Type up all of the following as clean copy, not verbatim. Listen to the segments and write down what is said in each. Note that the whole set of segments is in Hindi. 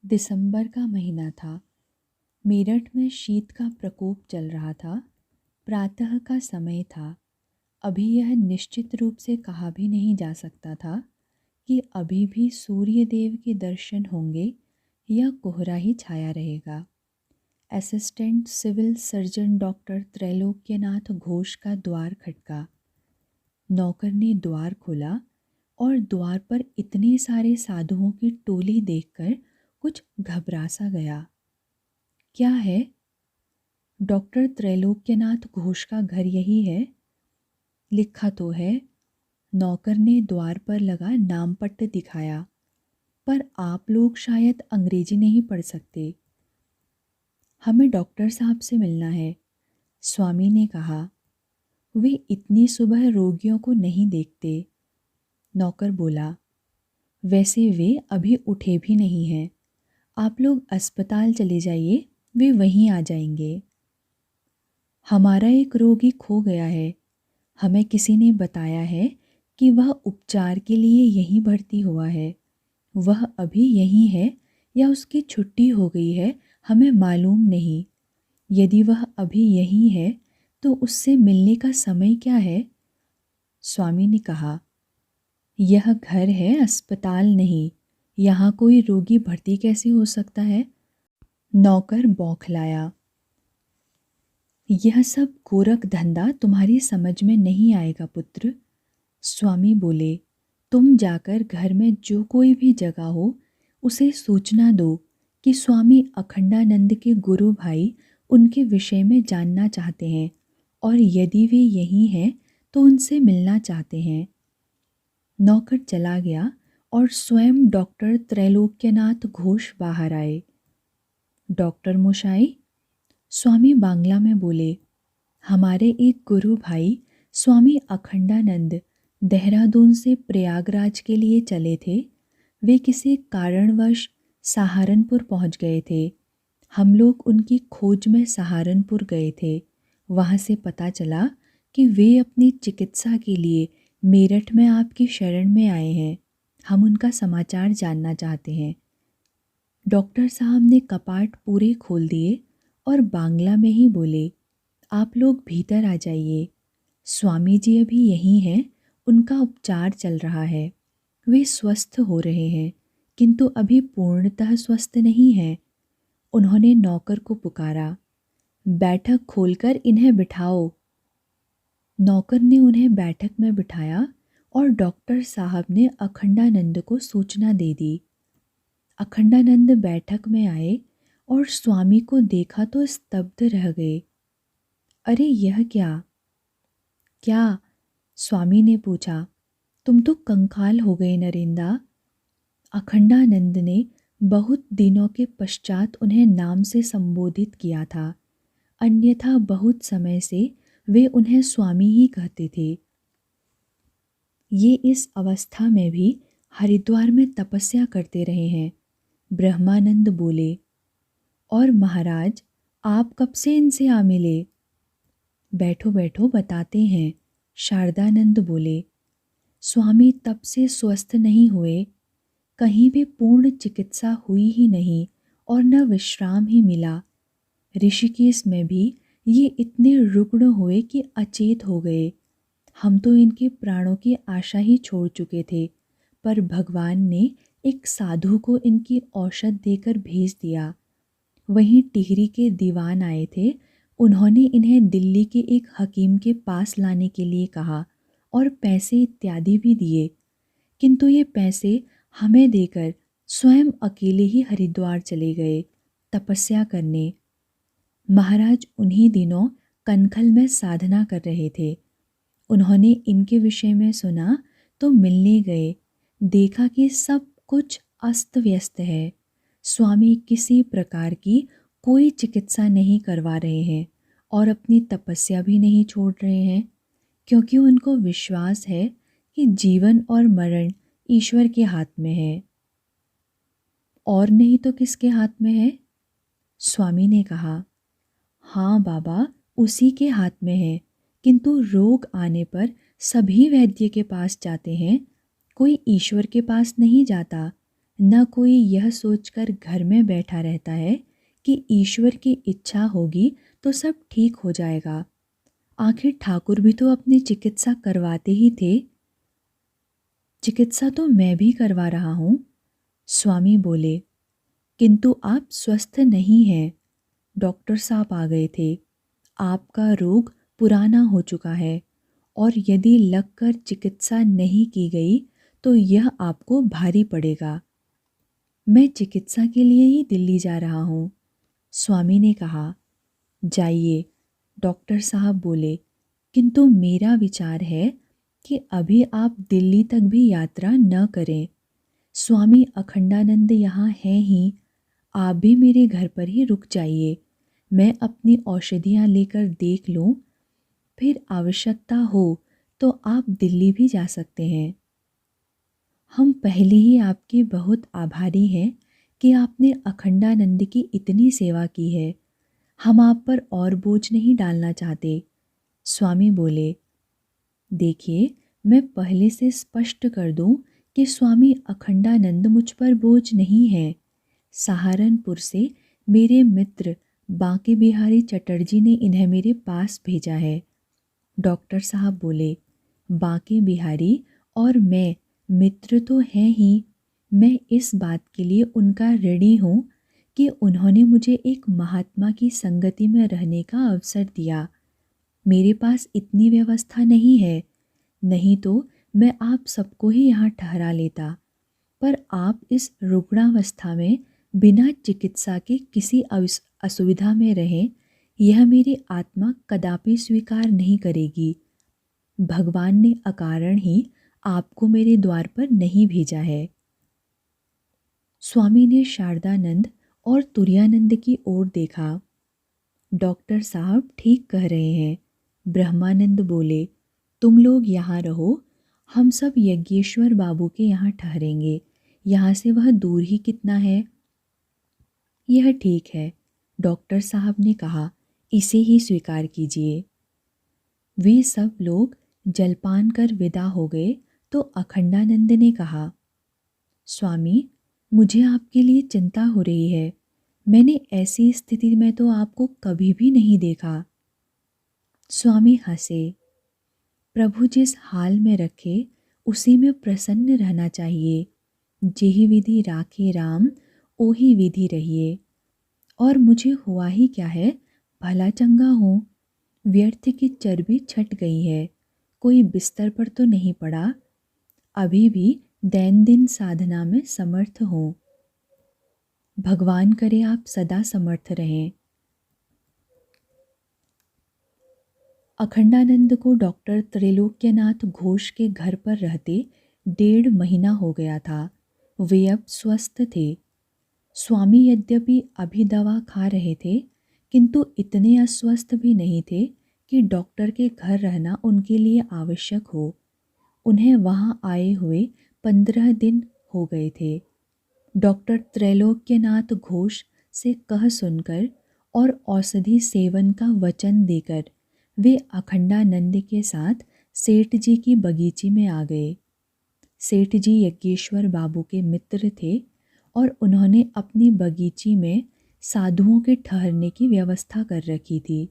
दिसंबर का महीना था। मेरठ में शीत का प्रकोप चल रहा था। प्रातः का समय था। अभी यह निश्चित रूप से कहा भी नहीं जा सकता था कि अभी भी सूर्य देव के दर्शन होंगे या कोहरा ही छाया रहेगा। Assistant civil surgeon doctor Trailokyanath Ghosh का द्वार खटका। नौकर ने द्वार खोला और द्वार पर इतने सारे साधुओं की टोली देखकर कुछ घबरा सा गया। क्या है? डॉक्टर त्रैलोक्यनाथ घोष का घर यही है? लिखा तो है। नौकर ने द्वार पर लगा नामपट्ट दिखाया। पर आप लोग शायद अंग्रेजी नहीं पढ़ सकते। हमें डॉक्टर साहब से मिलना है, स्वामी ने कहा। वे इतनी सुबह रोगियों को नहीं देखते। नौकर बोला, वैसे वे अभी उठे भी नहीं हैं। आप लोग अस्पताल चले जाइए, वे वहीं आ जाएंगे। हमारा एक रोगी खो गया है। हमें किसी ने बताया है कि वह उपचार के लिए यहीं भर्ती हुआ है। वह अभी यहीं है या उसकी छुट्टी हो गई है, हमें मालूम नहीं। यदि वह अभी यहीं है तो उससे मिलने का समय क्या है? स्वामी ने कहा, यह घर है, अस्पताल नहीं। यहाँ कोई रोगी भर्ती कैसे हो सकता है? नौकर बौखलाया। यह सब गोरख धंधा तुम्हारी समझ में नहीं आएगा पुत्र। स्वामी बोले, तुम जाकर घर में जो कोई भी जगह हो उसे सूचना दो कि स्वामी अखंडानंद के गुरु भाई उनके विषय में जानना चाहते हैं और यदि वे यहीं हैं तो उनसे मिलना चाहते हैं। नौकर चला गया और स्वयं डॉक्टर त्रैलोक्यनाथ घोष बाहर आए। डॉक्टर मोशाई, स्वामी बांग्ला में बोले, हमारे एक गुरु भाई स्वामी अखंडानंद देहरादून से प्रयागराज के लिए चले थे। वे किसी कारणवश सहारनपुर पहुंच गए थे। हम लोग उनकी खोज में सहारनपुर गए थे। वहां से पता चला कि वे अपनी चिकित्सा के लिए मेरठ में आपकी शरण में आए हैं। हम उनका समाचार जानना चाहते हैं। डॉक्टर साहब ने कपाट पूरे खोल दिए और बांग्ला में ही बोले, आप लोग भीतर आ जाइए। स्वामी जी अभी यहीं हैं, उनका उपचार चल रहा है। वे स्वस्थ हो रहे हैं किंतु अभी पूर्णतः स्वस्थ नहीं हैं। उन्होंने नौकर को पुकारा, बैठक खोलकर इन्हें बिठाओ। नौकर ने उन्हें बैठक में बिठाया और डॉक्टर साहब ने अखंडानंद को सूचना दे दी। अखंडानंद बैठक में आए और स्वामी को देखा तो स्तब्ध रह गए। अरे यह क्या? क्या? स्वामी ने पूछा। तुम तो कंकाल हो गए नरेंद्र। अखंडानंद ने बहुत दिनों के पश्चात उन्हें नाम से संबोधित किया था, अन्यथा बहुत समय से वे उन्हें स्वामी ही कहते थे। ये इस अवस्था में भी हरिद्वार में तपस्या करते रहे हैं। ब्रह्मानंद बोले, और महाराज आप कब से इनसे आ मिले? बैठो बैठो बताते हैं, शारदानंद बोले। स्वामी तब से स्वस्थ नहीं हुए। कहीं भी पूर्ण चिकित्सा हुई ही नहीं और न विश्राम ही मिला। ऋषिकेश में भी ये इतने रुग्ण हुए कि अचेत हो गए। हम तो इनके प्राणों की आशा ही छोड़ चुके थे, पर भगवान ने एक साधु को इनकी औषध देकर भेज दिया। वहीं टिहरी के दीवान आए थे। उन्होंने इन्हें दिल्ली के एक हकीम के पास लाने के लिए कहा और पैसे इत्यादि भी दिए, किंतु ये पैसे हमें देकर स्वयं अकेले ही हरिद्वार चले गए तपस्या करने। महाराज उन्हीं दिनों कनखल में साधना कर रहे थे। उन्होंने इनके विषय में सुना तो मिलने गए। देखा कि सब कुछ अस्त व्यस्त है। स्वामी किसी प्रकार की कोई चिकित्सा नहीं करवा रहे हैं और अपनी तपस्या भी नहीं छोड़ रहे हैं, क्योंकि उनको विश्वास है कि जीवन और मरण ईश्वर के हाथ में है। और नहीं तो किसके हाथ में है? स्वामी ने कहा, हाँ बाबा, उसी के हाथ में है, किंतु रोग आने पर सभी वैद्य के पास जाते हैं, कोई ईश्वर के पास नहीं जाता। न कोई यह सोचकर घर में बैठा रहता है कि ईश्वर की इच्छा होगी तो सब ठीक हो जाएगा। आखिर ठाकुर भी तो अपनी चिकित्सा करवाते ही थे। चिकित्सा तो मैं भी करवा रहा हूँ। स्वामी बोले, किंतु आप स्वस्थ नहीं हैं। डॉक्टर साहब आ गए थे। आपका रोग पुराना हो चुका है और यदि लगकर चिकित्सा नहीं की गई तो यह आपको भारी पड़ेगा। मैं चिकित्सा के लिए ही दिल्ली जा रहा हूँ। स्वामी ने कहा, जाइए। डॉक्टर साहब बोले, किंतु मेरा विचार है कि अभी आप दिल्ली तक भी यात्रा न करें। स्वामी अखंडानंद यहाँ हैं ही, आप भी मेरे घर पर ही रुक जाइए। मैं अपनी औषधियाँ लेकर देख लूँ, फिर आवश्यकता हो तो आप दिल्ली भी जा सकते हैं। हम पहले ही आपके बहुत आभारी हैं कि आपने अखंडानंद की इतनी सेवा की है। हम आप पर और बोझ नहीं डालना चाहते। स्वामी बोले, देखिए, मैं पहले से स्पष्ट कर दूं कि स्वामी अखंडानंद मुझ पर बोझ नहीं है। सहारनपुर से मेरे मित्र बांके बिहारी चटर्जी ने इन्हें मेरे पास भेजा है। डॉक्टर साहब बोले, बांके बिहारी और मैं मित्र तो हैं ही। मैं इस बात के लिए उनका ऋणी हूँ कि उन्होंने मुझे एक महात्मा की संगति में रहने का अवसर दिया। मेरे पास इतनी व्यवस्था नहीं है, नहीं तो मैं आप सबको ही यहाँ ठहरा लेता। पर आप इस रुग्णावस्था में बिना चिकित्सा के किसी असुविधा में रहें, यह मेरी आत्मा कदापि स्वीकार नहीं करेगी। भगवान ने अकारण ही आपको मेरे द्वार पर नहीं भेजा है। स्वामी ने शारदानंद और तुरानंद की ओर देखा। डॉक्टर साहब ठीक कह रहे हैं। ब्रह्मानंद बोले, तुम लोग यहाँ रहो, हम सब यज्ञेश्वर बाबू के यहाँ ठहरेंगे। यहाँ से वह दूर ही कितना है। यह ठीक है, डॉक्टर साहब ने कहा, इसे ही स्वीकार कीजिए। वे सब लोग जलपान कर विदा हो गए तो अखंडानंद ने कहा, स्वामी, मुझे आपके लिए चिंता हो रही है। मैंने ऐसी स्थिति में तो आपको कभी भी नहीं देखा। स्वामी हंसे। प्रभु जिस हाल में रखे उसी में प्रसन्न रहना चाहिए। जेहि विधि राखे राम, ओही विधि रहिए। और मुझे हुआ ही क्या है, भला चंगा हूँ। व्यर्थ की चर्बी छट गई है। कोई बिस्तर पर तो नहीं पड़ा। अभी भी दैनंदिन साधना में समर्थ हूँ। भगवान करे आप सदा समर्थ रहें। अखंडानंद को डॉक्टर त्रैलोक्यनाथ घोष के घर पर रहते 1.5 महीना हो गया था। वे अब स्वस्थ थे। स्वामी यद्यपि अभी दवा खा रहे थे, किंतु इतने अस्वस्थ भी नहीं थे कि डॉक्टर के घर रहना उनके लिए आवश्यक हो। उन्हें वहाँ आए हुए 15 दिन हो गए थे। डॉक्टर त्रैलोक्यनाथ घोष से कह सुनकर और औषधि सेवन का वचन देकर वे अखंडानंद के साथ सेठ जी की बगीची में आ गए। सेठ जी यज्ञेश्वर बाबू के मित्र थे और उन्होंने अपनी बगीची में साधुओं के ठहरने की व्यवस्था कर रखी थी।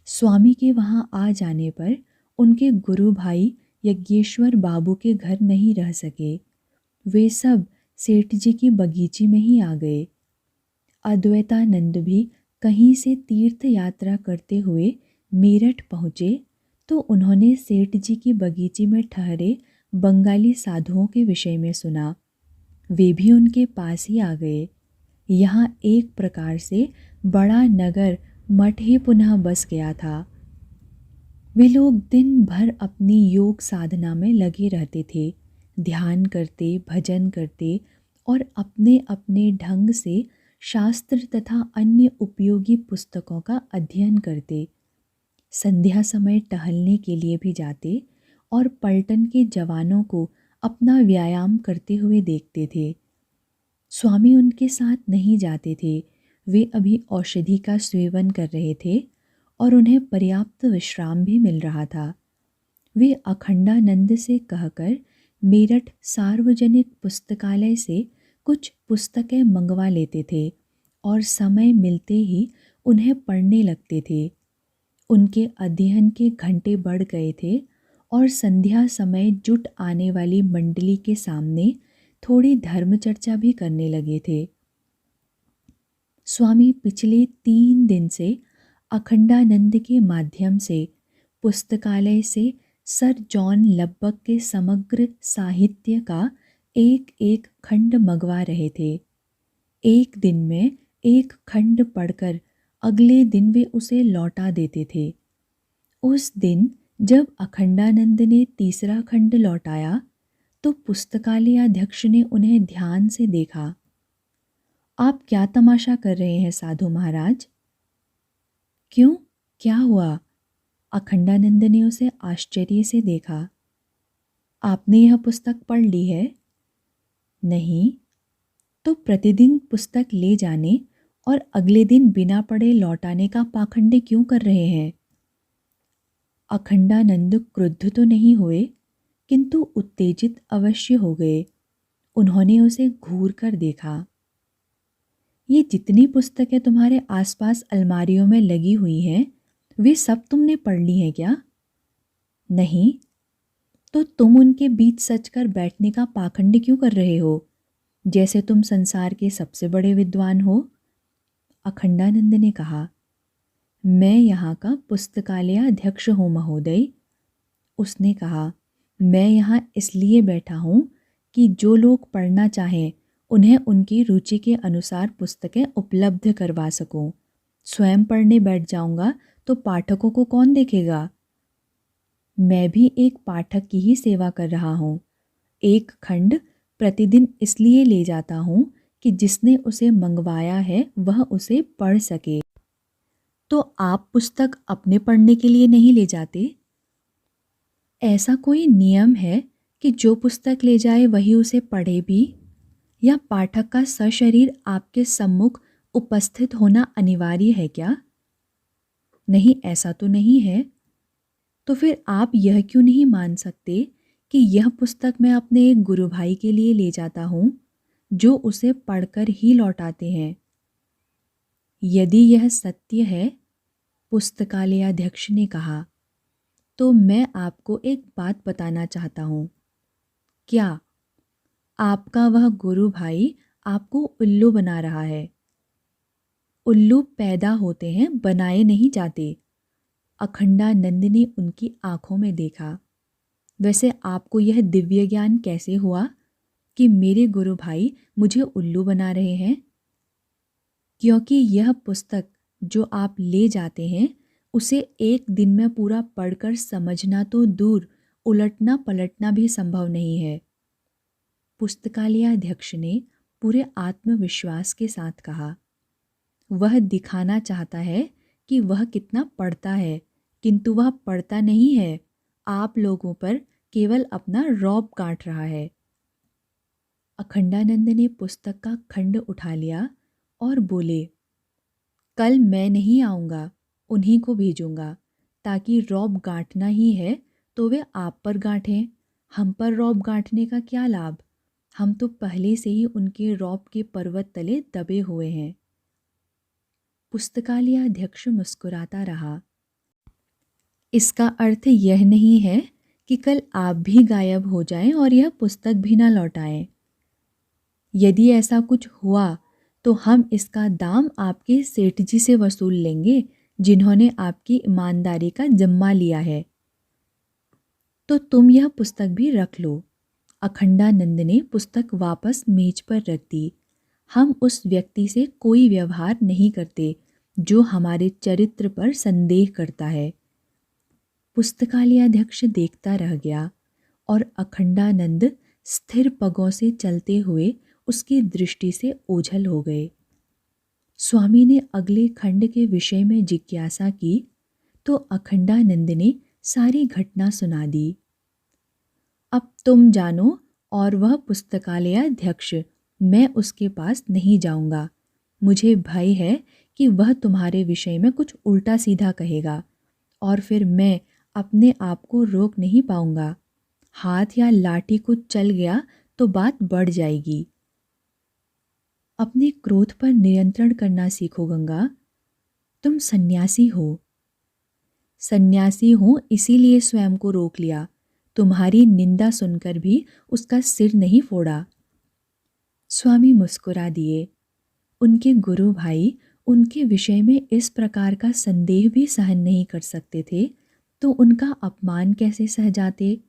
स्वामी के वहाँ आ जाने पर उनके गुरु भाई यज्ञेश्वर बाबू के घर नहीं रह सके। वे सब सेठ जी की बगीची में ही आ गए। अद्वैतानंद भी कहीं से तीर्थ यात्रा करते हुए मेरठ पहुँचे तो उन्होंने सेठ जी की बगीची में ठहरे बंगाली साधुओं के विषय में सुना। वे भी उनके पास ही आ गए। यहाँ एक प्रकार से बड़ा नगर मठ ही पुनः बस गया था। वे लोग दिन भर अपनी योग साधना में लगे रहते थे, ध्यान करते, भजन करते और अपने अपने ढंग से शास्त्र तथा अन्य उपयोगी पुस्तकों का अध्ययन करते। संध्या समय टहलने के लिए भी जाते और पलटन के जवानों को अपना व्यायाम करते हुए देखते थे। स्वामी उनके साथ नहीं जाते थे। वे अभी औषधि का सेवन कर रहे थे और उन्हें पर्याप्त विश्राम भी मिल रहा था। वे अखंडानंद से कहकर मेरठ सार्वजनिक पुस्तकालय से कुछ पुस्तकें मंगवा लेते थे और समय मिलते ही उन्हें पढ़ने लगते थे। उनके अध्ययन के घंटे बढ़ गए थे और संध्या समय जुट आने वाली मंडली के सामने थोड़ी धर्म चर्चा भी करने लगे थे। स्वामी पिछले 3 दिन से अखंडानंद के माध्यम से पुस्तकालय से सर जॉन लब्बक के समग्र साहित्य का एक एक खंड मंगवा रहे थे। एक दिन में एक खंड पढ़कर अगले दिन वे उसे लौटा देते थे। उस दिन जब अखंडानंद ने तीसरा खंड लौटाया तो पुस्तकालयाध्यक्ष ने उन्हें ध्यान से देखा। आप क्या तमाशा कर रहे हैं साधु महाराज? क्यों, क्या हुआ? अखंडानंद ने उसे आश्चर्य से देखा। आपने यह पुस्तक पढ़ ली है? नहीं। तो प्रतिदिन पुस्तक ले जाने और अगले दिन बिना पढ़े लौटाने का पाखंड क्यों कर रहे हैं? अखंडानंद क्रुद्ध तो नहीं हुए, किंतु उत्तेजित अवश्य हो गए। उन्होंने उसे घूर कर देखा। ये जितनी पुस्तकें तुम्हारे आसपास अलमारियों में लगी हुई हैं, वे सब तुमने पढ़ ली हैं क्या? नहीं। तो तुम उनके बीच सचकर बैठने का पाखंड क्यों कर रहे हो, जैसे तुम संसार के सबसे बड़े विद्वान हो? अखंडानंद ने कहा, मैं यहाँ का पुस्तकालयाध्यक्ष हूँ महोदय। उसने कहा, मैं यहाँ इसलिए बैठा हूँ कि जो लोग पढ़ना चाहें उन्हें उनकी रुचि के अनुसार पुस्तकें उपलब्ध करवा सकूं। स्वयं पढ़ने बैठ जाऊंगा तो पाठकों को कौन देखेगा? मैं भी एक पाठक की ही सेवा कर रहा हूँ। एक खंड प्रतिदिन इसलिए ले जाता हूँ कि जिसने उसे मंगवाया है वह उसे पढ़ सके। तो आप पुस्तक अपने पढ़ने के लिए नहीं ले जाते? ऐसा कोई नियम है कि जो पुस्तक ले जाए वही उसे पढ़े भी, या पाठक का सशरीर आपके सम्मुख उपस्थित होना अनिवार्य है क्या? नहीं, ऐसा तो नहीं है। तो फिर आप यह क्यों नहीं मान सकते कि यह पुस्तक मैं अपने एक गुरु भाई के लिए ले जाता हूँ, जो उसे पढ़कर ही लौटाते हैं? यदि यह सत्य है, पुस्तकालयाध्यक्ष ने कहा, तो मैं आपको एक बात बताना चाहता हूँ। क्या? आपका वह गुरु भाई आपको उल्लू बना रहा है। उल्लू पैदा होते हैं, बनाए नहीं जाते। अखंडानंद ने उनकी आंखों में देखा। वैसे आपको यह दिव्य ज्ञान कैसे हुआ कि मेरे गुरु भाई मुझे उल्लू बना रहे हैं? क्योंकि यह पुस्तक जो आप ले जाते हैं उसे एक दिन में पूरा पढ़कर समझना तो दूर, उलटना पलटना भी संभव नहीं है। पुस्तकालयाध्यक्ष ने पूरे आत्मविश्वास के साथ कहा। वह दिखाना चाहता है कि वह कितना पढ़ता है, किंतु वह पढ़ता नहीं है। आप लोगों पर केवल अपना रौब काट रहा है। अखंडानंद ने पुस्तक का खंड उठा लिया और बोले, कल मैं नहीं आऊँगा, उन्हीं को भेजूँगा, ताकि रौब गांठना ही है तो वे आप पर गांठें। हम पर रौब गांठने का क्या लाभ? हम तो पहले से ही उनके रौब के पर्वत तले दबे हुए हैं। पुस्तकालयाध्यक्ष मुस्कुराता रहा। इसका अर्थ यह नहीं है कि कल आप भी गायब हो जाएं और यह पुस्तक भी ना लौटाएं। यदि ऐसा कुछ हुआ तो हम इसका दाम आपके सेठ जी से वसूल लेंगे, जिन्होंने आपकी ईमानदारी का जिम्मा लिया है। तो तुम यह पुस्तक भी रख लो। अखंडानंद ने पुस्तक वापस मेज पर रख दी। हम उस व्यक्ति से कोई व्यवहार नहीं करते जो हमारे चरित्र पर संदेह करता है। पुस्तकालयाध्यक्ष देखता रह गया और अखंडानंद स्थिर पगों से चलते हुए उसकी दृष्टि से ओझल हो गए। स्वामी ने अगले खंड के विषय में जिज्ञासा की तो अखंडानंद ने सारी घटना सुना दी। अब तुम जानो और वह पुस्तकालयाध्यक्ष, मैं उसके पास नहीं जाऊंगा। मुझे भय है कि वह तुम्हारे विषय में कुछ उल्टा सीधा कहेगा और फिर मैं अपने आप को रोक नहीं पाऊंगा। हाथ या लाठी कुछ चल गया तो बात बढ़ जाएगी। अपने क्रोध पर नियंत्रण करना सीखो गंगा। तुम सन्यासी हो। सन्यासी हो इसीलिए स्वयं को रोक लिया। तुम्हारी निंदा सुनकर भी उसका सिर नहीं फोड़ा। स्वामी मुस्कुरा दिए। उनके गुरु भाई उनके विषय में इस प्रकार का संदेह भी सहन नहीं कर सकते थे, तो उनका अपमान कैसे सह जाते।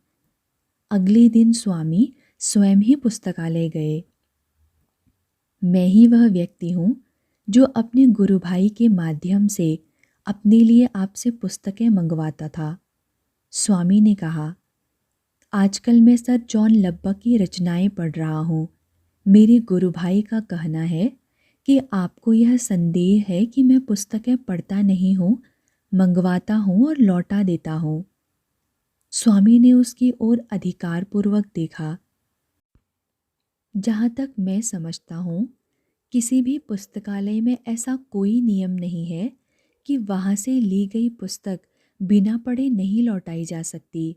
अगले दिन स्वामी स्वयं ही पुस्तकालय गए। मैं ही वह व्यक्ति हूँ जो अपने गुरु भाई के माध्यम से अपने लिए आपसे पुस्तकें मंगवाता था। स्वामी ने कहा, आजकल मैं सर जॉन लब्बक की रचनाएं पढ़ रहा हूँ। मेरे गुरु भाई का कहना है कि आपको यह संदेह है कि मैं पुस्तकें पढ़ता नहीं हूँ, मंगवाता हूँ और लौटा देता हूँ। स्वामी ने उसकी ओर अधिकारपूर्वक देखा। जहाँ तक मैं समझता हूँ, किसी भी पुस्तकालय में ऐसा कोई नियम नहीं है कि वहाँ से ली गई पुस्तक बिना पढ़े नहीं लौटाई जा सकती।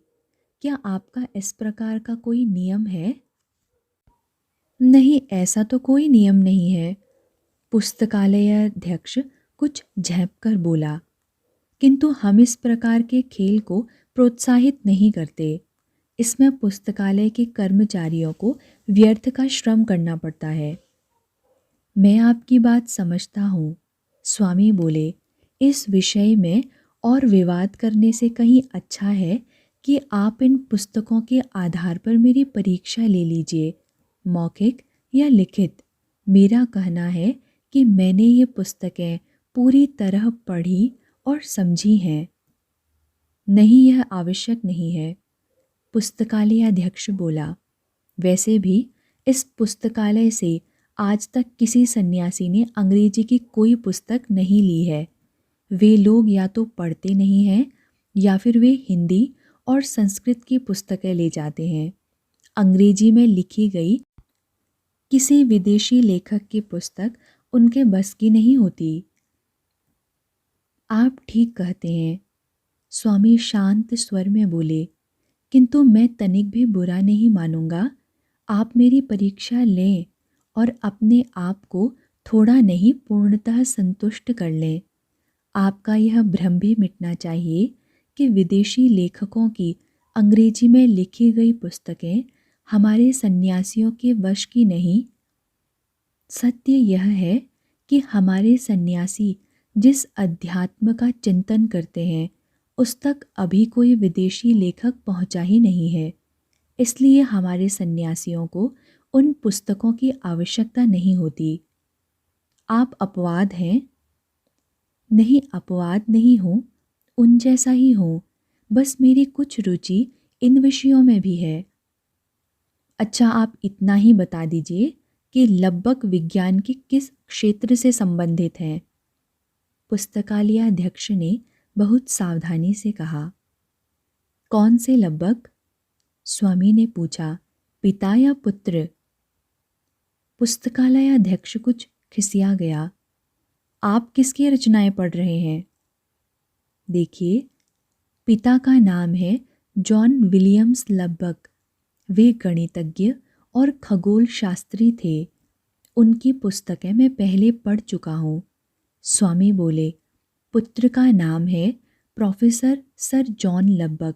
क्या आपका इस प्रकार का कोई नियम है? नहीं, ऐसा तो कोई नियम नहीं है। पुस्तकालयाध्यक्ष कुछ झेंप कर बोला। किंतु हम इस प्रकार के खेल को प्रोत्साहित नहीं करते। इसमें पुस्तकालय के कर्मचारियों को व्यर्थ का श्रम करना पड़ता है। मैं आपकी बात समझता हूँ, स्वामी बोले। इस विषय में और विवाद करने से कहीं अच्छा है कि आप इन पुस्तकों के आधार पर मेरी परीक्षा ले लीजिए, मौखिक या लिखित। मेरा कहना है कि मैंने ये पुस्तकें पूरी तरह पढ़ी और समझी हैं। नहीं, यह आवश्यक नहीं है, पुस्तकालयाध्यक्ष बोला। वैसे भी इस पुस्तकालय से आज तक किसी सन्यासी ने अंग्रेजी की कोई पुस्तक नहीं ली है। वे लोग या तो पढ़ते नहीं हैं या फिर वे हिंदी और संस्कृत की पुस्तकें ले जाते हैं। अंग्रेजी में लिखी गई किसी विदेशी लेखक की पुस्तक उनके बस की नहीं होती। आप ठीक कहते हैं, स्वामी शांत स्वर में बोले। किंतु मैं तनिक भी बुरा नहीं मानूंगा। आप मेरी परीक्षा लें और अपने आप को थोड़ा नहीं पूर्णतः संतुष्ट कर लें। आपका यह भ्रम भी मिटना चाहिए कि विदेशी लेखकों की अंग्रेजी में लिखी गई पुस्तकें हमारे सन्यासियों के वश की नहीं। सत्य यह है कि हमारे सन्यासी जिस अध्यात्म का चिंतन करते हैं उस तक अभी कोई विदेशी लेखक पहुंचा ही नहीं है। इसलिए हमारे सन्यासियों को उन पुस्तकों की आवश्यकता नहीं होती। आप अपवाद हैं? नहीं, अपवाद नहीं हूँ, उन जैसा ही हूँ। बस मेरी कुछ रुचि इन विषयों में भी है। अच्छा, आप इतना ही बता दीजिए कि लब्बक विज्ञान के किस क्षेत्र से संबंधित हैं? पुस्तकालयाध्यक्ष ने बहुत सावधानी से कहा। कौन से लब्बक? स्वामी ने पूछा। पिता या पुत्र? पुस्तकालयाध्यक्ष कुछ खिसिया गया। आप किसकी रचनाएं पढ़ रहे हैं? देखिए, पिता का नाम है जॉन विलियम्स लब्बक। वे गणितज्ञ और खगोल शास्त्री थे। उनकी पुस्तकें मैं पहले पढ़ चुका हूँ। स्वामी बोले। पुत्र का नाम है प्रोफेसर सर जॉन लब्बक।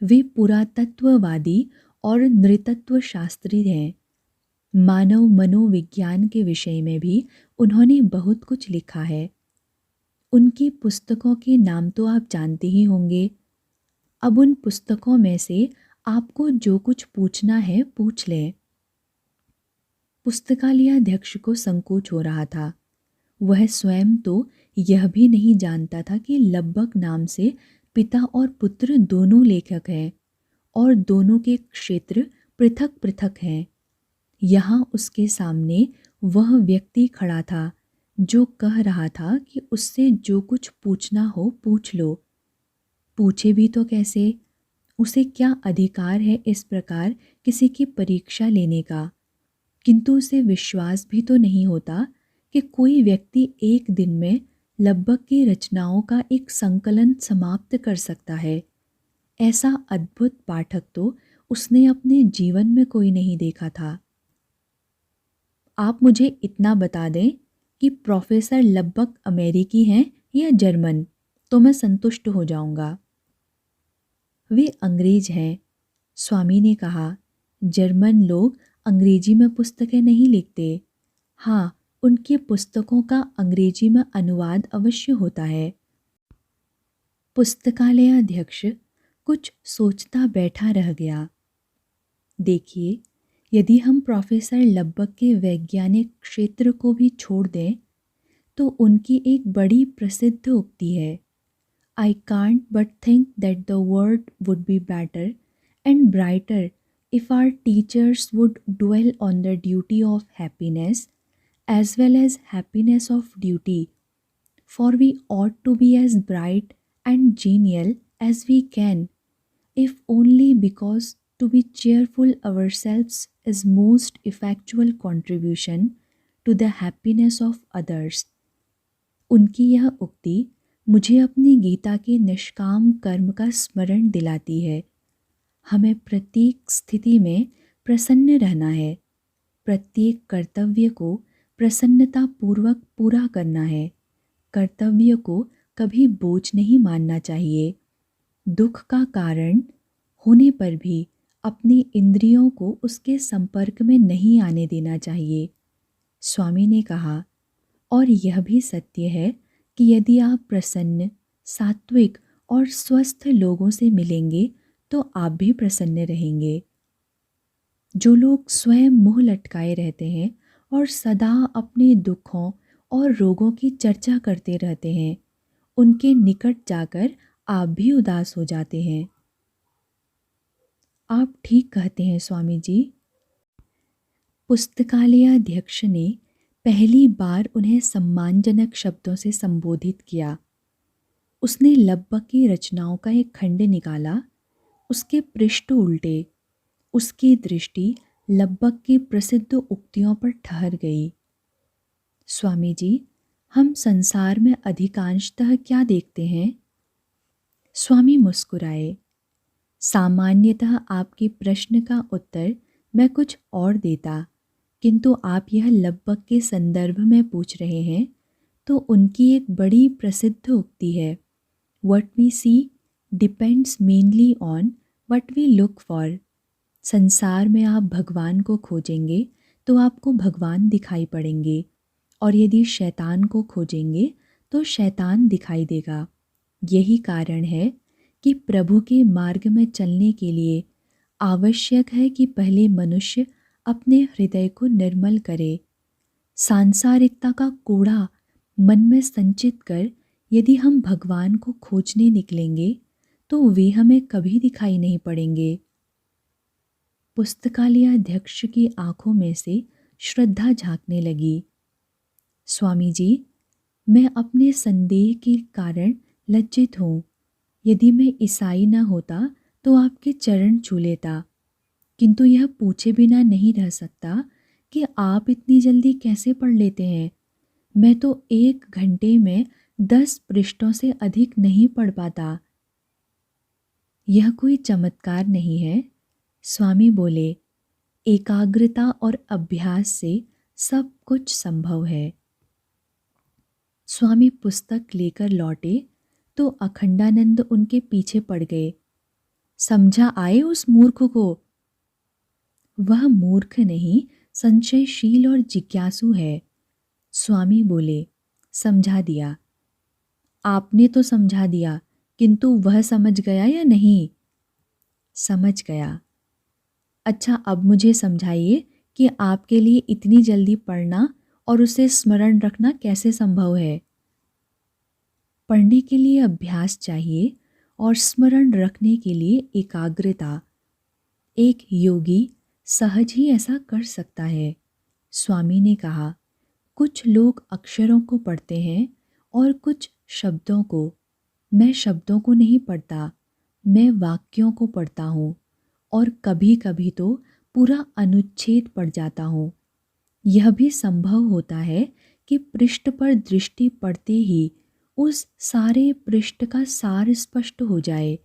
वे पुरातत्ववादी और नृतत्व शास्त्री हैं। मानव मनोविज्ञान के विषय में भी उन्होंने बहुत कुछ लिखा है। उनकी पुस्तकों के नाम तो आप जानते ही होंगे। अब उन पुस्तकों में से आपको जो कुछ पूछना है पूछ लें। पुस्तकालयाध्यक्ष को संकोच हो रहा था। वह स्वयं तो यह भी नहीं जानता था कि लब्बक नाम से पिता और पुत्र दोनों लेखक हैं और दोनों के क्षेत्र पृथक पृथक हैं। यहाँ उसके सामने वह व्यक्ति खड़ा था जो कह रहा था कि उससे जो कुछ पूछना हो पूछ लो। पूछे भी तो कैसे? उसे क्या अधिकार है इस प्रकार किसी की परीक्षा लेने का? किंतु उसे विश्वास भी तो नहीं होता कि कोई व्यक्ति एक दिन में लब्बक की रचनाओं का एक संकलन समाप्त कर सकता है। ऐसा अद्भुत पाठक तो उसने अपने जीवन में कोई नहीं देखा था। आप मुझे इतना बता दें कि प्रोफेसर लब्बक अमेरिकी हैं या जर्मन, तो मैं संतुष्ट हो जाऊंगा। वे अंग्रेज हैं, स्वामी ने कहा। जर्मन लोग अंग्रेजी में पुस्तकें नहीं लिखते। हाँ, उनकी पुस्तकों का अंग्रेजी में अनुवाद अवश्य होता है। पुस्तकालयाध्यक्ष कुछ सोचता बैठा रह गया। देखिए, यदि हम प्रोफेसर लब्बक के वैज्ञानिक क्षेत्र को भी छोड़ दें तो उनकी एक बड़ी प्रसिद्ध उक्ति है, I can't but think that the world would be better and brighter if our teachers would dwell on the duty of happiness as well as happiness of duty, for we ought to be as bright and genial as we can, if only because to be cheerful ourselves is most effectual contribution to the happiness of others. उनकी यह उक्ति मुझे अपनी गीता के निष्काम कर्म का स्मरण दिलाती है। हमें प्रत्येक स्थिति में प्रसन्न रहना है, प्रत्येक कर्तव्य को प्रसन्नतापूर्वक पूरा करना है, कर्तव्य को कभी बोझ नहीं मानना चाहिए, दुख का कारण होने पर भी अपनी इंद्रियों को उसके संपर्क में नहीं आने देना चाहिए। स्वामी ने कहा, और यह भी सत्य है कि यदि आप प्रसन्न, सात्विक और स्वस्थ लोगों से मिलेंगे तो आप भी प्रसन्न रहेंगे। जो लोग स्वयं मुंह लटकाए रहते हैं और सदा अपने दुखों और रोगों की चर्चा करते रहते हैं, उनके निकट जाकर आप भी उदास हो जाते हैं। आप ठीक कहते हैं स्वामी जी। पुस्तकालयाध्यक्ष ने पहली बार उन्हें सम्मानजनक शब्दों से संबोधित किया। उसने लब्बक की रचनाओं का एक खंड निकाला, उसके पृष्ठ उल्टे। उसकी दृष्टि लब्बक की प्रसिद्ध उक्तियों पर ठहर गई। स्वामी जी, हम संसार में अधिकांशतः क्या देखते हैं? स्वामी मुस्कुराए। सामान्यतः आपके प्रश्न का उत्तर मैं कुछ और देता, किंतु आप यह लब्बक के संदर्भ में पूछ रहे हैं, तो उनकी एक बड़ी प्रसिद्ध उक्ति है, what we see depends mainly on what we look for. संसार में आप भगवान को खोजेंगे तो आपको भगवान दिखाई पड़ेंगे, और यदि शैतान को खोजेंगे तो शैतान दिखाई देगा। यही कारण है कि प्रभु के मार्ग में चलने के लिए आवश्यक है कि पहले मनुष्य अपने हृदय को निर्मल करे। सांसारिकता का कूड़ा मन में संचित कर यदि हम भगवान को खोजने निकलेंगे तो वे हमें कभी दिखाई नहीं पड़ेंगे। पुस्तकालयाध्यक्ष की आंखों में से श्रद्धा झांकने लगी। स्वामी जी, मैं अपने संदेह के कारण लज्जित हूँ। यदि मैं ईसाई न होता तो आपके चरण छू लेता, किंतु यह पूछे बिना नहीं रह सकता कि आप इतनी जल्दी कैसे पढ़ लेते हैं। मैं तो 1 घंटे में 10 पृष्ठों से अधिक नहीं पढ़ पाता। यह कोई चमत्कार नहीं है, स्वामी बोले। एकाग्रता और अभ्यास से सब कुछ संभव है। स्वामी पुस्तक लेकर लौटे तो अखंडानंद उनके पीछे पड़ गए। समझा आए उस मूर्ख को? वह मूर्ख नहीं, संशयशील और जिज्ञासु है, स्वामी बोले। समझा दिया। आपने तो समझा दिया, किंतु वह समझ गया या नहीं? समझ गया। अच्छा, अब मुझे समझाइए कि आपके लिए इतनी जल्दी पढ़ना और उसे स्मरण रखना कैसे संभव है? पढ़ने के लिए अभ्यास चाहिए और स्मरण रखने के लिए एकाग्रता। एक योगी सहज ही ऐसा कर सकता है, स्वामी ने कहा। कुछ लोग अक्षरों को पढ़ते हैं और कुछ शब्दों को। मैं शब्दों को नहीं पढ़ता, मैं वाक्यों को पढ़ता हूँ, और कभी कभी तो पूरा अनुच्छेद पढ़ जाता हूँ। यह भी संभव होता है कि पृष्ठ पर दृष्टि पड़ते ही उस सारे पृष्ठ का सार स्पष्ट हो जाए।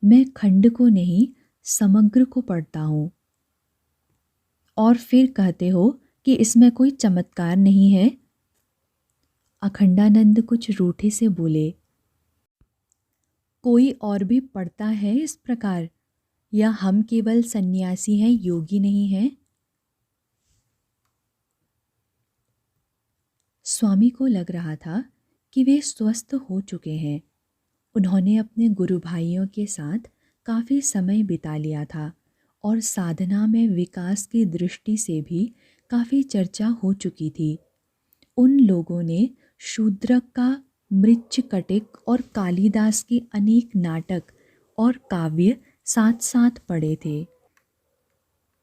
मैं खंड को नहीं, समग्र को पढ़ता हूँ। और फिर कहते हो कि इसमें कोई चमत्कार नहीं है? अखंडानंद कुछ रूठे से बोले, कोई और भी पढ़ता है इस प्रकार, या हम केवल सन्यासी हैं, योगी नहीं हैं? स्वामी को लग रहा था कि वे स्वस्थ हो चुके हैं। उन्होंने अपने गुरु भाइयों के साथ काफ़ी समय बिता लिया था और साधना में विकास की दृष्टि से भी काफ़ी चर्चा हो चुकी थी। उन लोगों ने शूद्रक का मृच्छकटिक और कालिदास के अनेक नाटक और काव्य साथ साथ पढ़े थे।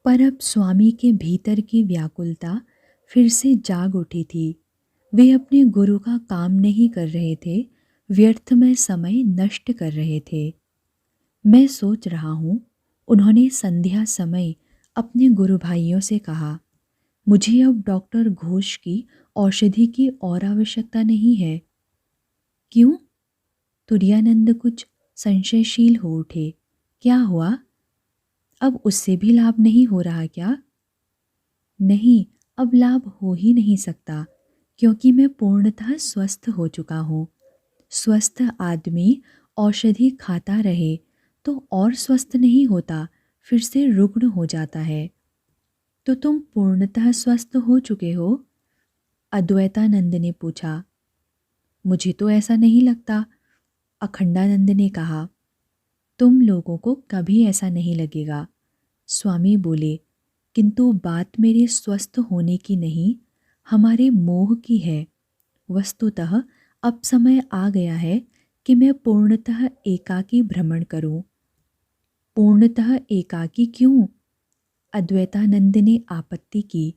पर अब स्वामी के भीतर की व्याकुलता फिर से जाग उठी थी। वे अपने गुरु का काम नहीं कर रहे थे, व्यर्थ में समय नष्ट कर रहे थे। मैं सोच रहा हूँ, उन्होंने संध्या समय अपने गुरु भाइयों से कहा, मुझे अब डॉक्टर घोष की औषधि की और आवश्यकता नहीं है। क्यों? तुरानंद कुछ संशयशील हो उठे। क्या हुआ? अब उससे भी लाभ नहीं हो रहा क्या? नहीं, अब लाभ हो ही नहीं सकता, क्योंकि मैं पूर्णतः स्वस्थ हो चुका हूँ। स्वस्थ आदमी औषधि खाता रहे तो और स्वस्थ नहीं होता, फिर से रुग्ण हो जाता है। तो तुम पूर्णतः स्वस्थ हो चुके हो? अद्वैतानंद ने पूछा। मुझे तो ऐसा नहीं लगता, अखंडानंद ने कहा। तुम लोगों को कभी ऐसा नहीं लगेगा, स्वामी बोले, किंतु बात मेरे स्वस्थ होने की नहीं, हमारे मोह की है। वस्तुतः अब समय आ गया है कि मैं पूर्णतः एकाकी भ्रमण करूं। पूर्णतः एकाकी क्यों? अद्वैतानंद ने आपत्ति की।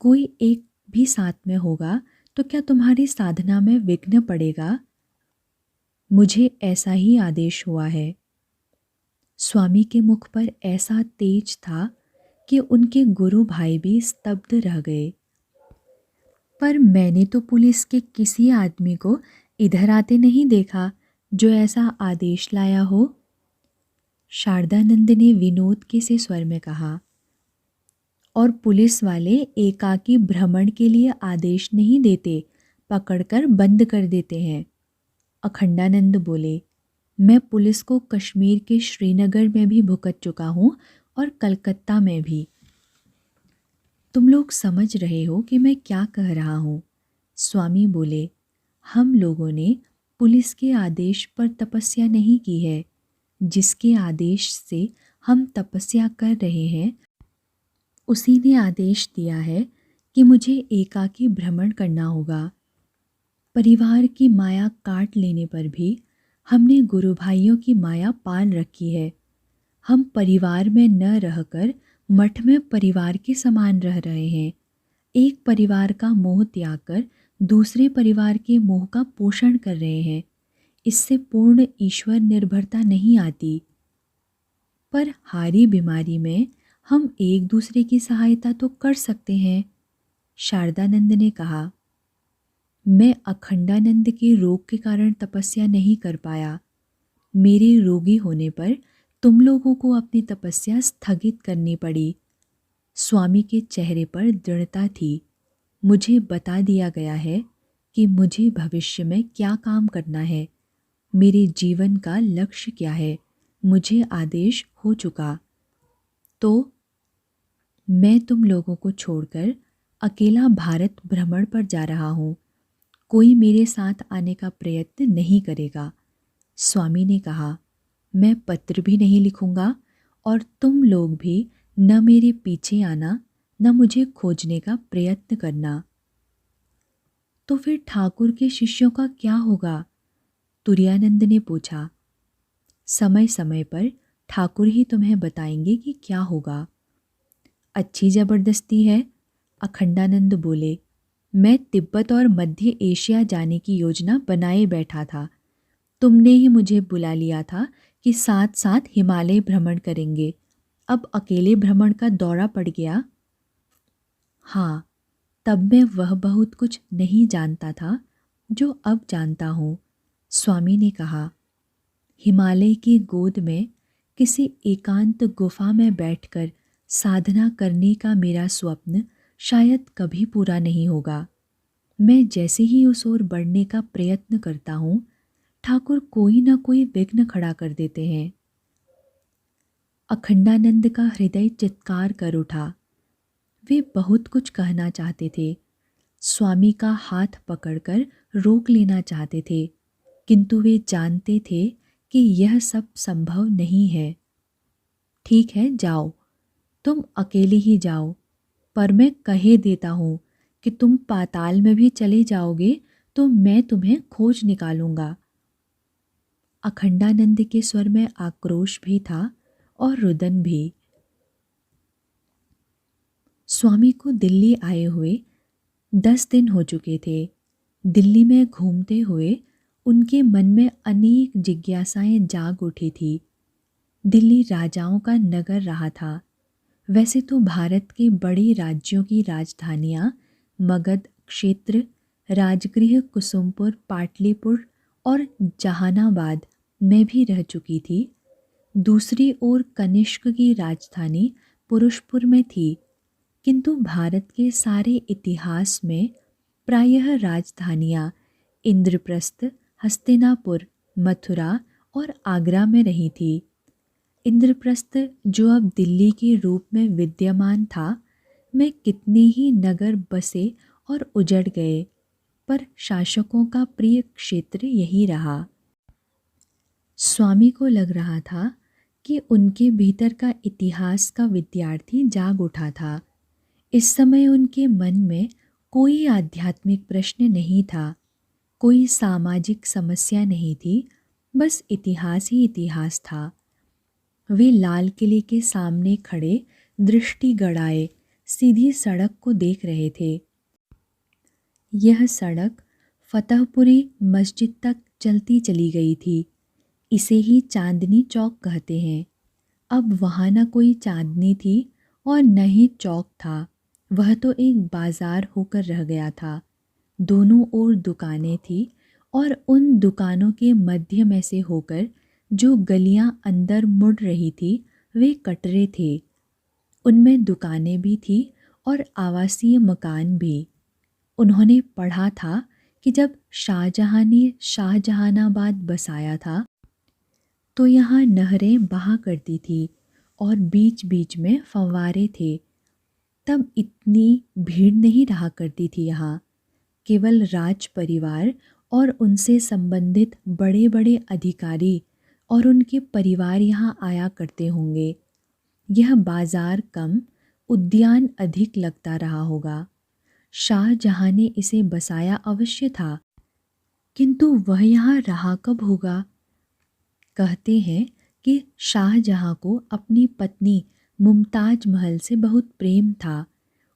कोई एक भी साथ में होगा तो क्या तुम्हारी साधना में विघ्न पड़ेगा? मुझे ऐसा ही आदेश हुआ है। स्वामी के मुख पर ऐसा तेज था कि उनके गुरु भाई भी स्तब्ध रह गए। पर मैंने तो पुलिस के किसी आदमी को इधर आते नहीं देखा जो ऐसा आदेश लाया हो, शारदानंद ने विनोद के से स्वर में कहा। और पुलिस वाले एकाकी भ्रमण के लिए आदेश नहीं देते, पकड़कर बंद कर देते हैं, अखंडानंद बोले। मैं पुलिस को कश्मीर के श्रीनगर में भी भुगत चुका हूँ और कलकत्ता में भी। तुम लोग समझ रहे हो कि मैं क्या कह रहा हूँ? स्वामी बोले, हम लोगों ने पुलिस के आदेश पर तपस्या नहीं की है। जिसके आदेश से हम तपस्या कर रहे हैं, उसी ने आदेश दिया है कि मुझे एकाकी भ्रमण करना होगा। परिवार की माया काट लेने पर भी हमने गुरु भाइयों की माया पाल रखी है। हम परिवार में न रहकर मठ में परिवार के समान रह रहे हैं। एक परिवार का मोह त्याग कर दूसरे परिवार के मोह का पोषण कर रहे हैं। इससे पूर्ण ईश्वर निर्भरता नहीं आती। पर हारी बीमारी में हम एक दूसरे की सहायता तो कर सकते हैं, शारदानंद ने कहा। मैं अखंडानंद के रोग के कारण तपस्या नहीं कर पाया। मेरे रोगी होने पर तुम लोगों को अपनी तपस्या स्थगित करनी पड़ी। स्वामी के चेहरे पर दृढ़ता थी। मुझे बता दिया गया है कि मुझे भविष्य में क्या काम करना है, मेरे जीवन का लक्ष्य क्या है, मुझे आदेश हो चुका। तो मैं तुम लोगों को छोड़कर अकेला भारत भ्रमण पर जा रहा हूँ। कोई मेरे साथ आने का प्रयत्न नहीं करेगा, स्वामी ने कहा। मैं पत्र भी नहीं लिखूंगा और तुम लोग भी न मेरे पीछे आना, न मुझे खोजने का प्रयत्न करना। तो फिर ठाकुर के शिष्यों का क्या होगा? तुरानंद ने पूछा। समय समय पर ठाकुर ही तुम्हें बताएंगे कि क्या होगा। अच्छी ज़बरदस्ती है, अखंडानंद बोले। मैं तिब्बत और मध्य एशिया जाने की योजना बनाए बैठा था। तुमने ही मुझे बुला लिया था कि साथ साथ हिमालय भ्रमण करेंगे। अब अकेले भ्रमण का दौरा पड़ गया। हाँ, तब मैं वह बहुत कुछ नहीं जानता था जो अब जानता हूँ, स्वामी ने कहा। हिमालय की गोद में किसी एकांत गुफा में बैठकर साधना करने का मेरा स्वप्न शायद कभी पूरा नहीं होगा। मैं जैसे ही उस ओर बढ़ने का प्रयत्न करता हूँ, ठाकुर कोई न कोई विघ्न खड़ा कर देते हैं। अखंडानंद का हृदय चित्कार कर उठा। वे बहुत कुछ कहना चाहते थे, स्वामी का हाथ पकड़कर रोक लेना चाहते थे, किंतु वे जानते थे कि यह सब संभव नहीं है। ठीक है, जाओ, तुम अकेले ही जाओ, पर मैं कहे देता हूँ कि तुम पाताल में भी चले जाओगे तो मैं तुम्हें खोज निकालूंगा। अखंडानंद के स्वर में आक्रोश भी था और रुदन भी। स्वामी को दिल्ली आए हुए 10 दिन हो चुके थे। दिल्ली में घूमते हुए उनके मन में अनेक जिज्ञासाएं जाग उठी थी। दिल्ली राजाओं का नगर रहा था। वैसे तो भारत के बड़े राज्यों की राजधानियां मगध क्षेत्र, राजगृह कुसुमपुर, पाटलिपुत्र और जहानाबाद में भी रह चुकी थी। दूसरी ओर कनिष्क की राजधानी पुरुषपुर में थी, किंतु भारत के सारे इतिहास में प्रायः राजधानियां इंद्रप्रस्थ, हस्तिनापुर, मथुरा और आगरा में रही थी। इंद्रप्रस्थ, जो अब दिल्ली के रूप में विद्यमान था, में कितने ही नगर बसे और उजड़ गए, पर शासकों का प्रिय क्षेत्र यही रहा। स्वामी को लग रहा था कि उनके भीतर का इतिहास का विद्यार्थी जाग उठा था। इस समय उनके मन में कोई आध्यात्मिक प्रश्न नहीं था, कोई सामाजिक समस्या नहीं थी, बस इतिहास ही इतिहास था। वे लाल किले के सामने खड़े दृष्टि गड़ाए सीधी सड़क को देख रहे थे। यह सड़क फतेहपुरी मस्जिद तक चलती चली गई थी। इसे ही चांदनी चौक कहते हैं। अब वहाँ न कोई चांदनी थी और न ही चौक था, वह तो एक बाजार होकर रह गया था। दोनों ओर दुकानें थी और उन दुकानों के मध्य में से होकर जो गलियां अंदर मुड़ रही थी वे कटरे थे। उनमें दुकानें भी थी और आवासीय मकान भी। उन्होंने पढ़ा था कि जब शाहजहां ने शाहजहानाबाद बसाया था तो यहाँ नहरें बहा करती थी और बीच बीच में फव्वारे थे। तब इतनी भीड़ नहीं रहा करती थी यहाँ। केवल राज परिवार और उनसे संबंधित बड़े बड़े अधिकारी और उनके परिवार यहाँ आया करते होंगे। यह बाजार कम, उद्यान अधिक लगता रहा होगा। शाहजहां ने इसे बसाया अवश्य था, किंतु वह यहाँ रहा कब होगा? कहते हैं कि शाहजहां को अपनी पत्नी मुमताज महल से बहुत प्रेम था।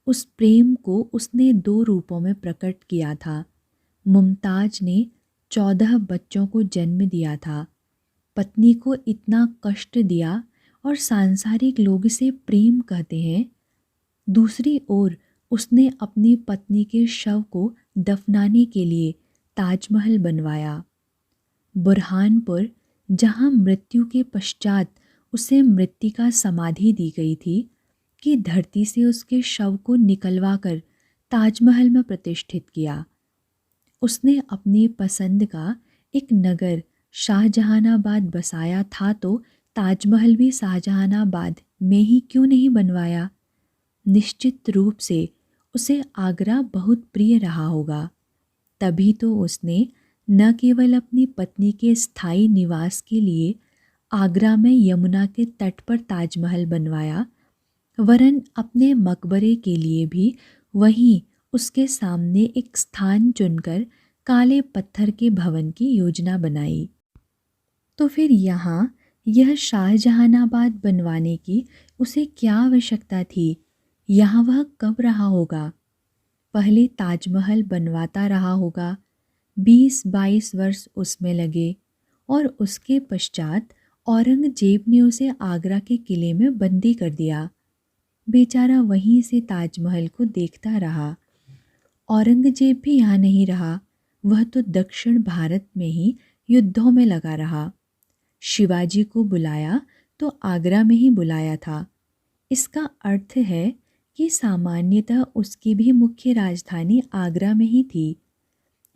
उस प्रेम को उसने 2 रूपों में प्रकट किया था। मुमताज ने 14 बच्चों को जन्म दिया था। पत्नी को इतना कष्ट दिया और सांसारिक लोग इसे प्रेम कहते हैं। दूसरी ओर उसने अपनी पत्नी के शव को दफनाने के लिए ताजमहल बनवाया। बुरहानपुर, जहाँ मृत्यु के पश्चात उसे मृत्तिका समाधि दी गई थी, की धरती से उसके शव को निकलवाकर ताजमहल में प्रतिष्ठित किया। उसने अपनी पसंद का एक नगर शाहजहानाबाद बसाया था, तो ताजमहल भी शाहजहानाबाद में ही क्यों नहीं बनवाया? निश्चित रूप से उसे आगरा बहुत प्रिय रहा होगा। तभी तो उसने न केवल अपनी पत्नी के स्थायी निवास के लिए आगरा में यमुना के तट पर ताजमहल बनवाया, वरन अपने मकबरे के लिए भी वहीं उसके सामने एक स्थान चुनकर काले पत्थर के भवन की योजना बनाई। तो फिर यहाँ यह शाहजहानाबाद बनवाने की उसे क्या आवश्यकता थी? यहाँ वह कब रहा होगा? पहले ताजमहल बनवाता रहा होगा, 20-22 वर्ष उसमें लगे और उसके पश्चात औरंगजेब ने उसे आगरा के किले में बंदी कर दिया। बेचारा वहीं से ताजमहल को देखता रहा। औरंगजेब भी यहाँ नहीं रहा, वह तो दक्षिण भारत में ही युद्धों में लगा रहा। शिवाजी को बुलाया तो आगरा में ही बुलाया था। इसका अर्थ है कि सामान्यतः उसकी भी मुख्य राजधानी आगरा में ही थी,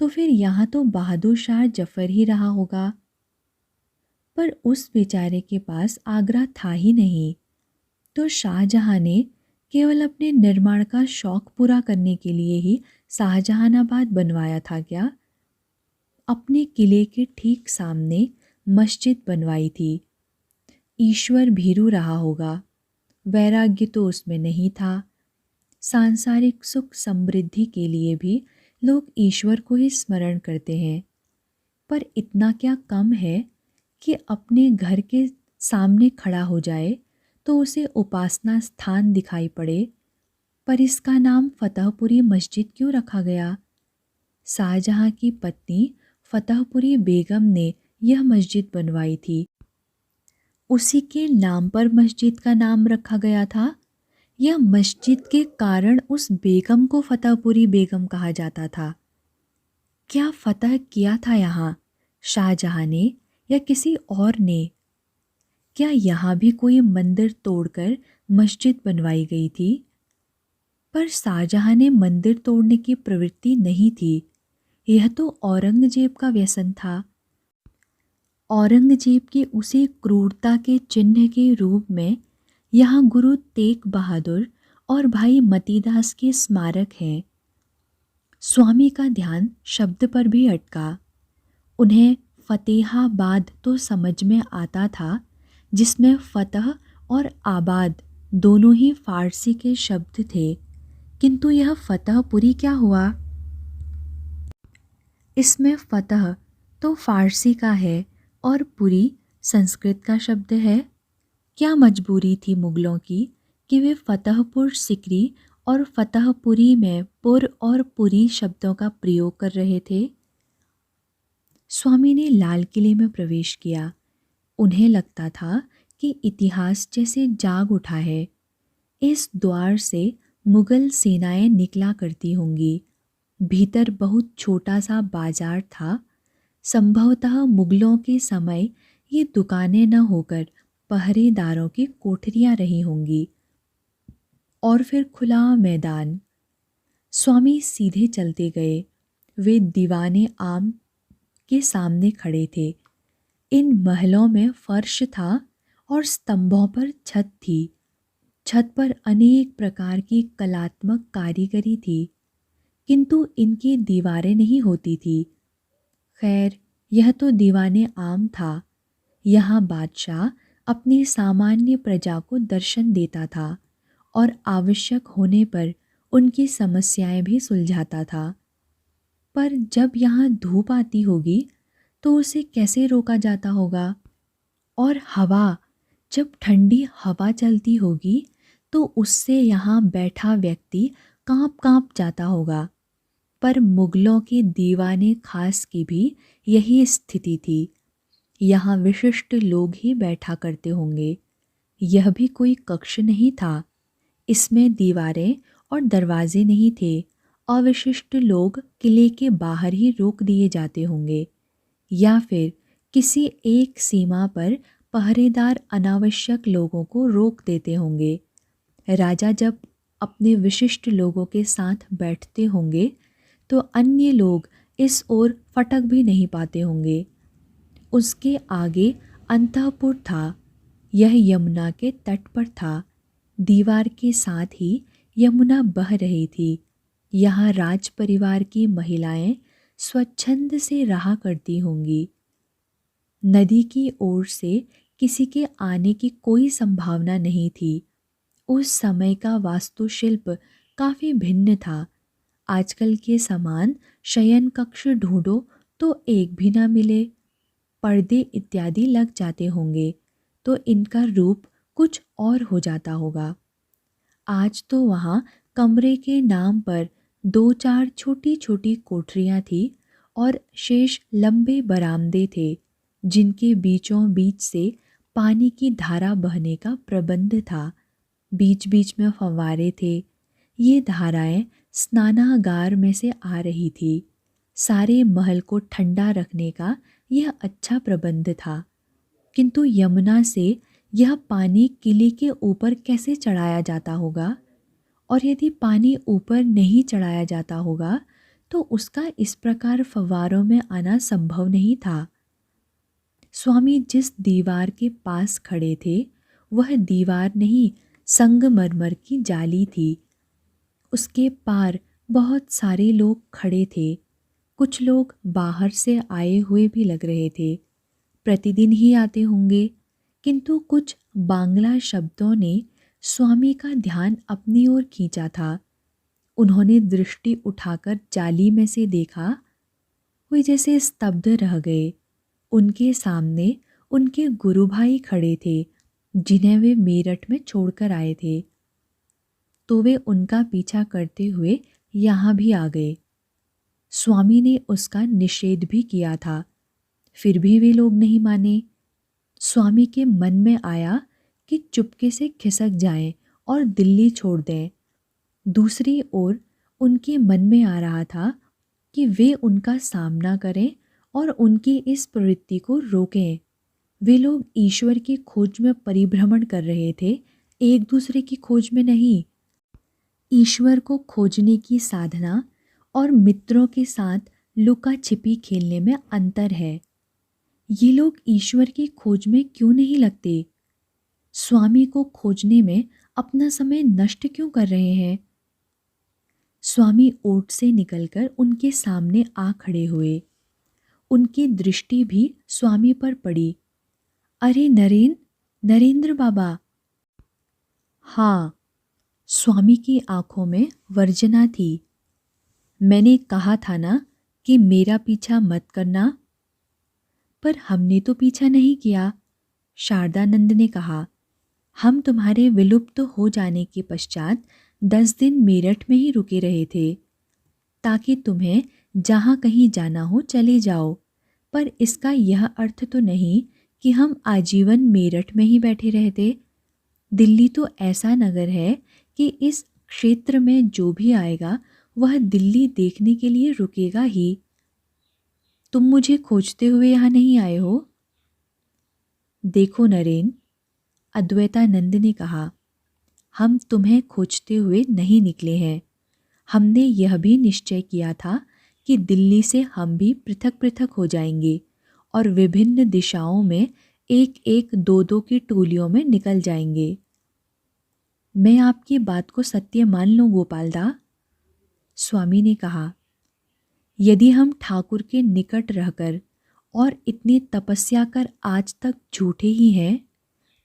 तो फिर यहाँ तो बहादुर शाह जफ़र ही रहा होगा। पर उस बेचारे के पास आगरा था ही नहीं, तो शाहजहाँ ने केवल अपने निर्माण का शौक पूरा करने के लिए ही शाहजहानाबाद बनवाया था क्या? अपने किले के ठीक सामने मस्जिद बनवाई थी। ईश्वर भीरू रहा होगा, वैराग्य तो उसमें नहीं था। सांसारिक सुख समृद्धि के लिए भी लोग ईश्वर को ही स्मरण करते हैं, पर इतना क्या कम है कि अपने घर के सामने खड़ा हो जाए तो उसे उपासना स्थान दिखाई पड़े। पर इसका नाम फतेहपुरी मस्जिद क्यों रखा गया? शाहजहाँ की पत्नी फतेहपुरी बेगम ने यह मस्जिद बनवाई थी। उसी के नाम पर मस्जिद का नाम रखा गया था, यह मस्जिद के कारण उस बेगम को फतेहपुरी बेगम कहा जाता था। क्या फतह किया था यहाँ शाहजहाँ ने या किसी और ने? क्या यहाँ भी कोई मंदिर तोड़कर मस्जिद बनवाई गई थी? पर शाहजहाँ ने मंदिर तोड़ने की प्रवृत्ति नहीं थी, यह तो औरंगजेब का व्यसन था। औरंगजेब की उसी क्रूरता के चिन्ह के रूप में यहाँ गुरु तेग बहादुर और भाई मतीदास के स्मारक हैं। स्वामी का ध्यान शब्द पर भी अटका। उन्हें फतेहाबाद तो समझ में आता था, जिसमें फतह और आबाद दोनों ही फारसी के शब्द थे, किंतु यह फतेहपुरी क्या हुआ? इसमें फतह तो फारसी का है और पुरी संस्कृत का शब्द है। क्या मजबूरी थी मुगलों की कि वे फतेहपुर सिकरी और फतेहपुरी में पुर और पुरी शब्दों का प्रयोग कर रहे थे? स्वामी ने लाल किले में प्रवेश किया। उन्हें लगता था कि इतिहास जैसे जाग उठा है। इस द्वार से मुगल सेनाएं निकला करती होंगी। भीतर बहुत छोटा सा बाजार था। संभवतः मुगलों के समय ये दुकानें न होकर पहरेदारों की कोठरियां रही होंगी। और फिर खुला मैदान। स्वामी सीधे चलते गए। वे दीवाने आम के सामने खड़े थे। इन महलों में फर्श था और स्तंभों पर छत थी। छत पर अनेक प्रकार की कलात्मक कारीगरी थी, किंतु इनकी दीवारें नहीं होती थी। खैर, यह तो दीवाने आम था। यहाँ बादशाह अपनी सामान्य प्रजा को दर्शन देता था और आवश्यक होने पर उनकी समस्याएं भी सुलझाता था। पर जब यहाँ धूप आती होगी तो उसे कैसे रोका जाता होगा? और हवा, जब ठंडी हवा चलती होगी तो उससे यहाँ बैठा व्यक्ति कांप कांप जाता होगा। पर मुगलों के दीवाने खास की भी यही स्थिति थी। यहाँ विशिष्ट लोग ही बैठा करते होंगे। यह भी कोई कक्ष नहीं था। इसमें दीवारें और दरवाजे नहीं थे। अविशिष्ट लोग किले के बाहर ही रोक दिए जाते होंगे, या फिर किसी एक सीमा पर पहरेदार अनावश्यक लोगों को रोक देते होंगे। राजा जब अपने विशिष्ट लोगों के साथ बैठते होंगे तो अन्य लोग इस ओर फटक भी नहीं पाते होंगे। उसके आगे अंतःपुर था। यह यमुना के तट पर था। दीवार के साथ ही यमुना बह रही थी। यहाँ राज परिवार की महिलाएं स्वच्छंद से रहा करती होंगी। नदी की ओर से किसी के आने की कोई संभावना नहीं थी। उस समय का वास्तुशिल्प काफ़ी भिन्न था। आजकल के समान शयन कक्ष ढूंढो तो एक भी ना मिले। पर्दे इत्यादि लग जाते होंगे तो इनका रूप कुछ और हो जाता होगा। आज तो वहाँ कमरे के नाम पर 2-4 छोटी छोटी कोठरियाँ थी और शेष लंबे बरामदे थे, जिनके बीचों बीच से पानी की धारा बहने का प्रबंध था। बीच बीच में फव्वारे थे। ये धाराएं स्नानागार में से आ रही थी। सारे महल को ठंडा रखने का यह अच्छा प्रबंध था। किंतु यमुना से यह पानी किले के ऊपर कैसे चढ़ाया जाता होगा? और यदि पानी ऊपर नहीं चढ़ाया जाता होगा तो उसका इस प्रकार फव्वारों में आना संभव नहीं था। स्वामी जिस दीवार के पास खड़े थे वह दीवार नहीं, संगमरमर की जाली थी। उसके पार बहुत सारे लोग खड़े थे। कुछ लोग बाहर से आए हुए भी लग रहे थे, प्रतिदिन ही आते होंगे। किंतु कुछ बांग्ला शब्दों ने स्वामी का ध्यान अपनी ओर खींचा था। उन्होंने दृष्टि उठाकर जाली में से देखा। वे जैसे स्तब्ध रह गए। उनके सामने उनके गुरु भाई खड़े थे जिन्हें वे मेरठ में छोड़कर आए थे। तो वे उनका पीछा करते हुए यहाँ भी आ गए। स्वामी ने उसका निषेध भी किया था, फिर भी वे लोग नहीं माने। स्वामी के मन में आया कि चुपके से खिसक जाएं और दिल्ली छोड़ दें। दूसरी ओर उनके मन में आ रहा था कि वे उनका सामना करें और उनकी इस प्रवृत्ति को रोकें। वे लोग ईश्वर की खोज में परिभ्रमण कर रहे थे, एक दूसरे की खोज में नहीं। ईश्वर को खोजने की साधना और मित्रों के साथ लुका छिपी खेलने में अंतर है। ये लोग ईश्वर की खोज में क्यों नहीं लगते? स्वामी को खोजने में अपना समय नष्ट क्यों कर रहे हैं? स्वामी ओट से निकलकर उनके सामने आ खड़े हुए। उनकी दृष्टि भी स्वामी पर पड़ी। अरे नरेंद्र बाबा। हाँ, स्वामी की आंखों में वर्जना थी। मैंने कहा था ना कि मेरा पीछा मत करना। पर हमने तो पीछा नहीं किया, शारदानंद ने कहा। हम तुम्हारे विलुप्त हो जाने के पश्चात 10 दिन मेरठ में ही रुके रहे थे, ताकि तुम्हें जहाँ कहीं जाना हो चले जाओ। पर इसका यह अर्थ तो नहीं कि हम आजीवन मेरठ में ही बैठे रहते। दिल्ली तो ऐसा नगर है कि इस क्षेत्र में जो भी आएगा वह दिल्ली देखने के लिए रुकेगा ही। तुम मुझे खोजते हुए यहाँ नहीं आए हो? देखो नरेन, अद्वैतानंद ने कहा, हम तुम्हें खोजते हुए नहीं निकले हैं। हमने यह भी निश्चय किया था कि दिल्ली से हम भी पृथक पृथक हो जाएंगे और विभिन्न दिशाओं में एक एक दो दो की टोलियों में निकल जाएंगे। मैं आपकी बात को सत्य मान लूं गोपालदा? स्वामी ने कहा, यदि हम ठाकुर के निकट रहकर और इतनी तपस्या कर आज तक झूठे ही हैं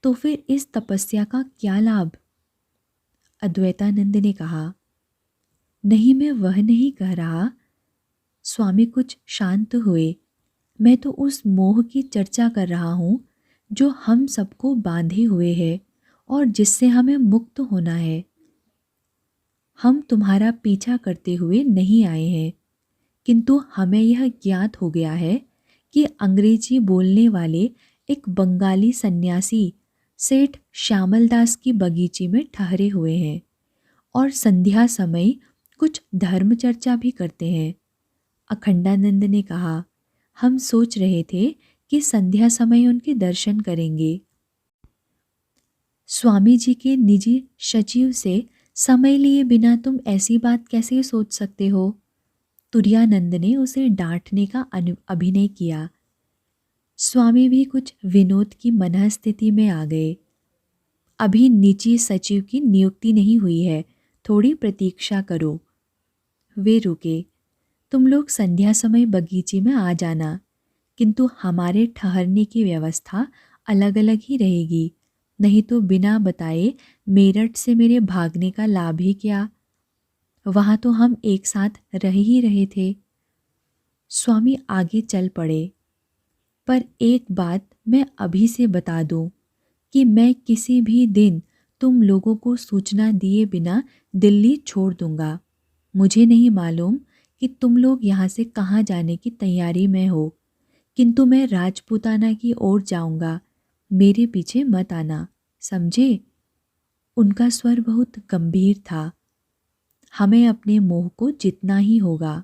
तो फिर इस तपस्या का क्या लाभ? अद्वैतानंद ने कहा, नहीं, मैं वह नहीं कह रहा। स्वामी कुछ शांत हुए। मैं तो उस मोह की चर्चा कर रहा हूँ जो हम सबको बांधे हुए है और जिससे हमें मुक्त होना है। हम तुम्हारा पीछा करते हुए नहीं आए हैं, किंतु हमें यह ज्ञात हो गया है कि अंग्रेजी बोलने वाले एक बंगाली सन्यासी सेठ श्यामलदास की बगीची में ठहरे हुए हैं और संध्या समय कुछ धर्म चर्चा भी करते हैं। अखंडानंद ने कहा, हम सोच रहे थे कि संध्या समय उनके दर्शन करेंगे। स्वामी जी के निजी सचिव से समय लिए बिना तुम ऐसी बात कैसे सोच सकते हो? तुरानंद ने उसे डांटने का अभिनय किया। स्वामी भी कुछ विनोद की मनःस्थिति में आ गए। अभी निजी सचिव की नियुक्ति नहीं हुई है, थोड़ी प्रतीक्षा करो। वे रुके। तुम लोग संध्या समय बगीचे में आ जाना, किंतु हमारे ठहरने की व्यवस्था अलग अलग ही रहेगी, नहीं तो बिना बताए मेरठ से मेरे भागने का लाभ ही क्या? वहाँ तो हम एक साथ रह ही रहे थे। स्वामी आगे चल पड़े। पर एक बात मैं अभी से बता दूं कि मैं किसी भी दिन तुम लोगों को सूचना दिए बिना दिल्ली छोड़ दूंगा। मुझे नहीं मालूम कि तुम लोग यहाँ से कहाँ जाने की तैयारी में हो, किंतु मैं राजपूताना की ओर जाऊंगा। मेरे पीछे मत आना, समझे? उनका स्वर बहुत गंभीर था। हमें अपने मोह को जितना ही होगा।